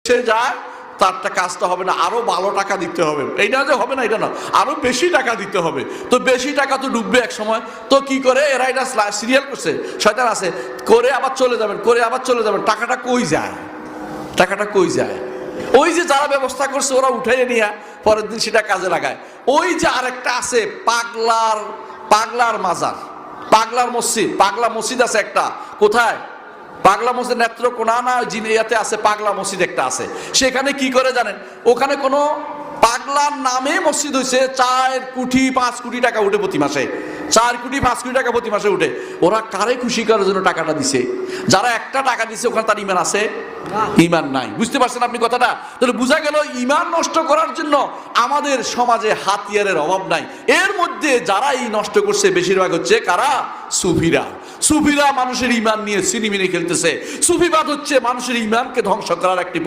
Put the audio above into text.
সে যায় তারটা কাজটা হবে না, আরো ভালো টাকা দিতে হবে। এই না যে হবে না, এটা না, আরো বেশি টাকা দিতে হবে। তো বেশি টাকা তো ডুববে এক সময়। তো কি করে এরা এটা সিরিয়াল করছে, শয়তান আছে, করে আবার চলে যাবেন, করে আবার চলে যাবেন। টাকাটা কই যায়? টাকাটা কই যায়? ওই যে যারা ব্যবস্থা করছে ওরা উঠাইয়ে নিয়ে পরের দিন সেটা কাজে লাগায়। ওই যে আরেকটা আছে পাগলার মাজার, পাগলার মসজিদ, পাগলা মসজিদ আছে একটা। কোথায়? পাগলা মসজিদ নেত্রকোনা না জিনিয়াতে আছে, পাগলা মসজিদ একটা আছে। সেখানে কি করে জানেন? ওখানে কোনো পাগলার নামে মসজিদ হয়েছে, 4 কোটি 5 কোটি টাকা উঠে প্রতি মাসে, 4 কোটি 5 কোটি টাকা প্রতি মাসে উঠে। ওরা কারে খুশি করার জন্য টাকাটা দিছে? যারা একটা টাকা দিছে ওখানে তার ইমান আছে? ইমান নাই। বুঝতে পারছেন আপনি কথাটা? তাহলে বোঝা গেল ইমান নষ্ট করার জন্য আমাদের সমাজে হাতিয়ারের অভাব নাই। এর মধ্যে যারা এই নষ্ট করছে বেশিরভাগ হচ্ছে কারা? সুফিরা। সুফিরা মানুষের ইমান নিয়ে সিনেমিনে খেলতেছে। সুফিবাদ হচ্ছে মানুষের ইমানকে ধ্বংস করার একটি